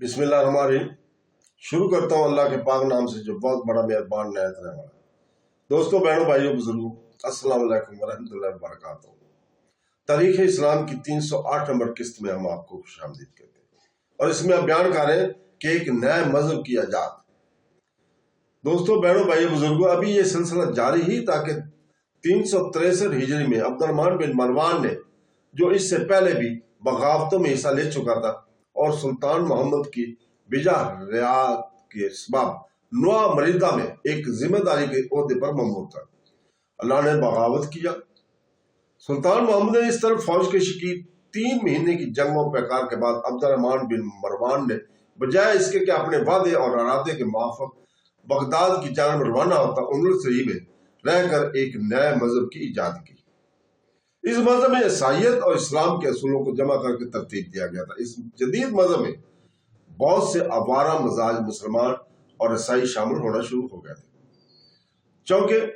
بسم اللہ الرحمن الرحیم۔ شروع کرتا ہوں اللہ کے پاک نام سے جو بہت بڑا مہربان نہایت رحم والا۔ دوستوں، بہنوں، بھائیوں، بزرگوں، السلام علیکم ورحمۃ اللہ وبرکاتہ۔ تاریخ اسلام کی 308 نمبر قسط میں ہم آپ کو خوش آمدید کہتے ہیں، اور اس میں ہم بیان کر رہے ہیں کہ ایک نئے مذہب کی ایجاد۔ دوستوں، بہنوں، بھائیوں، بزرگوں، ابھی یہ سلسلہ جاری ہی تاکہ 363 ہجری میں عبد الرحمن بن مروان نے، جو اس سے پہلے بھی بغاوتوں میں حصہ لے چکا تھا اور سلطان محمد کی بجا رعایت کے اسباب نوا مریدہ میں ایک ذمہ داری کے عہدے پر مامور تھا، اللہ نے بغاوت کیا۔ سلطان محمد نے اس طرف فوج کے شکیل 3 مہینے کی جنگ و پیکار کے بعد عبد الرحمن بن مروان نے بجائے اس کے کہ اپنے وعدے اور ارادے کے موافق بغداد کی جانب روانہ ہوتا، اندلس میں رہ کر ایک نئے مذہب کی ایجاد کی۔ اس مذہب میں عیسائیت اور اسلام کے اصولوں کو جمع کر کے ترتیب دیا گیا تھا۔ اس جدید مذہب میں بہت سے آوارہ مزاج مسلمان اور عیسائی شامل ہونا شروع ہو گئے تھے، چونکہ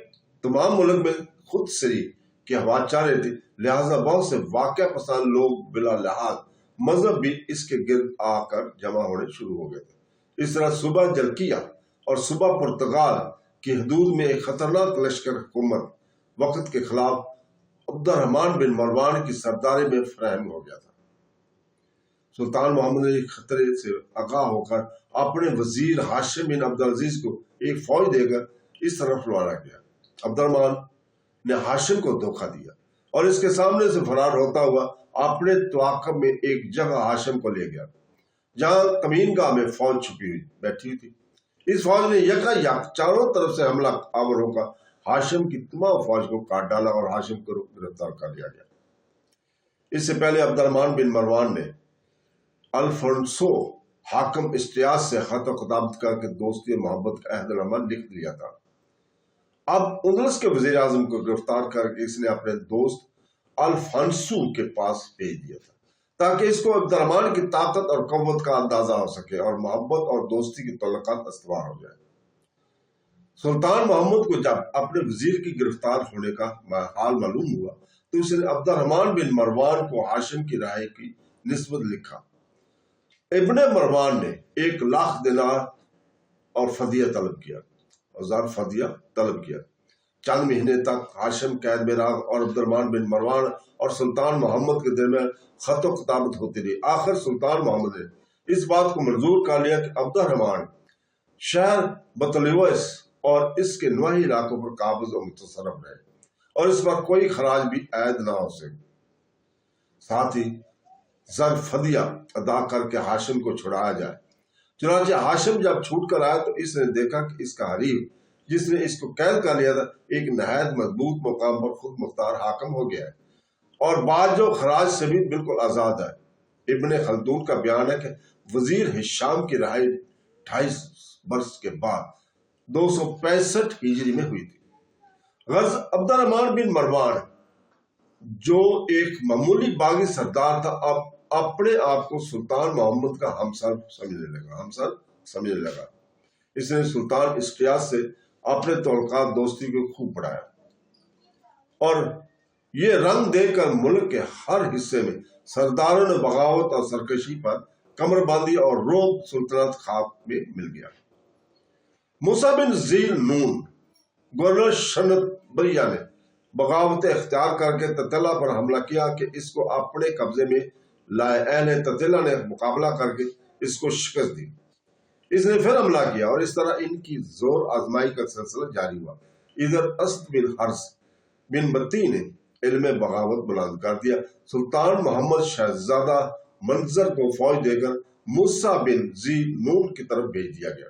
تمام ملک میں خود سری کی ہوا چل رہی تھی، لہٰذا بہت سے واقع پسند لوگ بلا لحاظ مذہب بھی اس کے گرد آ کر جمع ہونے شروع ہو گئے تھے۔ اس طرح صوبہ جلکیہ اور صوبہ پرتگال کی حدود میں ایک خطرناک لشکر حکومت وقت کے خلاف عبد الرحمن بن مروان کی سرداری میں فراہم ہو گیا تھا۔ سلطان محمد نے خطرے سے آگاہ ہو کر اپنے وزیر ہاشم بن عبد العزیز کو ایک فوج دے کر اس طرف روانہ کیا۔ عبد الرحمن نے ہاشم کو دھوکہ دیا اور اس کے سامنے سے فرار ہوتا ہوا اپنے طواقب میں ایک جگہ ہاشم کو لے گیا، جہاں کمین گاہ میں فوج چھپی ہوئی بیٹھی ہوئی تھی۔ اس فوج نے یکایک چاروں طرف سے حملہ آور ہو کر ہاشم کی تمام فوج کو کاٹ ڈالا اور ہاشم کو گرفتار کر لیا گیا۔ اس سے پہلے عبد الرحمن بن مروان نے الفونسو حاکم اشتیاس سے خط و خطابت کر کے دوستی و محبت کا عہد نامہ لکھ لیا تھا۔ اب اندلس کے وزیر اعظم کو گرفتار کر کے اس نے اپنے دوست الفونسو کے پاس بھیج دیا تھا، تاکہ اس کو عبد الرحمن کی طاقت اور قوت کا اندازہ ہو سکے اور محبت اور دوستی کی تعلقات استوار ہو جائے۔ سلطان محمد کو جب اپنے وزیر کی گرفتار ہونے کا حال معلوم ہوا تو اس نے عبد الرحمن بن مروان کو ہاشم کی رائے کی نسبت لکھا۔ ابن مروان نے 1,00,000 دینار اور فدیہ طلب کیا۔ چند مہینے تک ہاشم قید میں رہا اور عبد الرحمن بن مروان اور سلطان محمد کے درمیان خط و خطابت ہوتی رہی۔ آخر سلطان محمد نے اس بات کو منظور کر لیا کہ عبد الرحمن شہر بطلیوس اور اس کے نواحی علاقوں پر قابض و متصرف رہے اور اس پر کوئی خراج بھی عائد نہ ہو سکے، ساتھ ہی زر فدیہ ادا کر کے ہاشم کو چھڑایا جائے۔ چنانچہ ہاشم جب چھوٹ کر آیا تو اس نے دیکھا کہ اس کا حریف جس نے اس کو قید کر لیا تھا ایک نہایت مضبوط مقام پر خود مختار حاکم ہو گیا ہے اور بعد جو خراج سے بھی بالکل آزاد ہے۔ ابن خلدون کا بیان ہے کہ وزیر ہشام کی رہائی 28 برس کے بعد 265 ہجری میں ہوئی تھی۔ غرض عبد الرحمن بن مروان جو ایک معمولی باغی سردار تھا، اب اپنے آپ کو سلطان محمد کا ہمسر سمجھنے لگا۔ اس نے سلطان اشتیاس سے اپنے تعلقات دوستی کو خوب بڑھایا اور یہ رنگ دے کر ملک کے ہر حصے میں سرداروں نے بغاوت اور سرکشی پر کمر باندھی اور روب سلطنت خاک میں مل گیا۔ موسیٰ بن ذیل نون گورنر شنبریہ نے بغاوت اختیار کر کے تتلا پر حملہ کیا کہ اس کو اپنے قبضے میں لائے۔ اہل تتلا نے مقابلہ کر کے اس کو شکست دی۔ اس نے پھر حملہ کیا اور اس طرح ان کی زور آزمائی کا سلسلہ جاری ہوا۔ ادھر اسد بن حرس بن بطی نے علم بغاوت بلند کر دیا۔ سلطان محمد شہزادہ منظر کو فوج دے کر موسیٰ بن ذیل نون کی طرف بھیج دیا گیا۔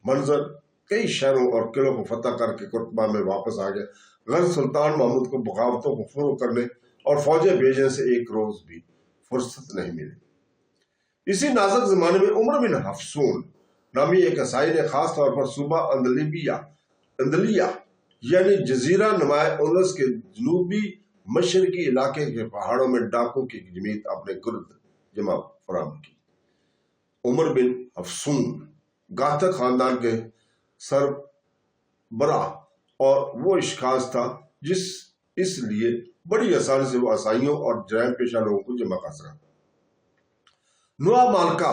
منظر کئی شہروں اور قلعوں کو فتح کر کے قرطبہ میں واپس آ گیا۔ غرض سلطان محمد کو بغاوتوں کو فروغ کرنے اور فوجیں بھیجنے سے ایک روز بھی فرصت نہیں ملی۔ اسی نازک زمانے میں عمر بن حفصون نامی ایک عیسائی نے خاص طور پر صوبہ اندلیہ یعنی جزیرہ نما اندلس کے جنوبی مشرقی علاقے کے پہاڑوں میں ڈاکوں کی جماعت اپنے گرد جمع فراہم کی۔ عمر بن حفصون گاتھک خاندان کے سربراہ اور وہ اشخاص تھا اس لیے بڑی آسانی سے وہ عیسائیوں اور جرائم پیشہ لوگوں کو جمع کر سکا۔ نوا مالکہ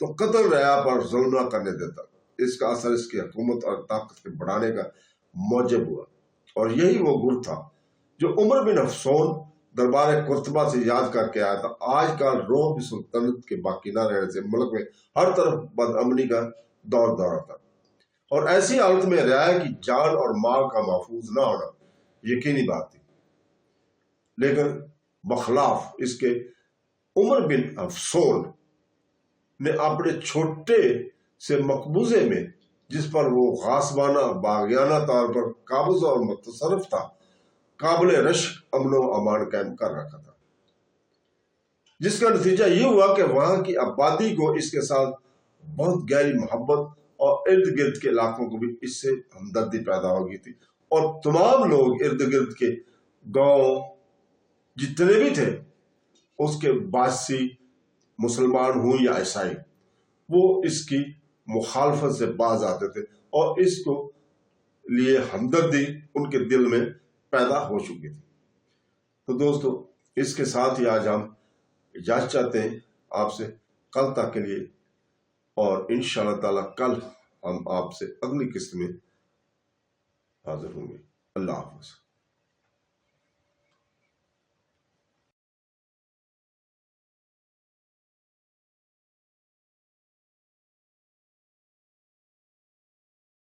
تو قتل ریا پر ظلم نہ کرنے دیتا۔ اس کا اثر اس کی حکومت اور طاقت کے بڑھانے کا موجب ہوا، اور یہی وہ گر تھا جو عمر بن حفصون دربار قرطبہ سے یاد کر کے آیا تھا۔ آج کا روم سلطنت کے باقی نہ رہنے سے ملک میں ہر طرف بدامنی کا دور دورہ تھا، اور ایسی حالت میں رعایا کی جان اور مال کا محفوظ نہ ہونا یقینی بات تھی۔ لیکن بخلاف اس کے عمر بن حفصون نے اپنے چھوٹے سے مقبوضے میں، جس پر وہ غاصبانہ باغیانہ طور پر قابض اور متصرف تھا، قابل رشک امن و امان قائم کر رکھا تھا، جس کا نتیجہ یہ ہوا کہ وہاں کی آبادی کو اس کے ساتھ بہت گہری محبت اور ارد گرد کے علاقوں کو بھی اس سے ہمدردی پیدا ہو گئی تھی، اور تمام لوگ ارد گرد کے گاؤں جتنے بھی تھے، اس کے باسی مسلمان ہوں یا عیسائی، وہ اس کی مخالفت سے باز آتے تھے، اور اس کو لیے ہمدردی ان کے دل میں پیدا ہو چکی تھی۔ تو دوستو، اس کے ساتھ ہی آج ہم اجازت چاہتے ہیں آپ سے کل تک کے لیے، اور انشاءاللہ تعالی کل ہم آپ سے اگلی قسط میں حاضر ہوں گے۔ اللہ حافظ۔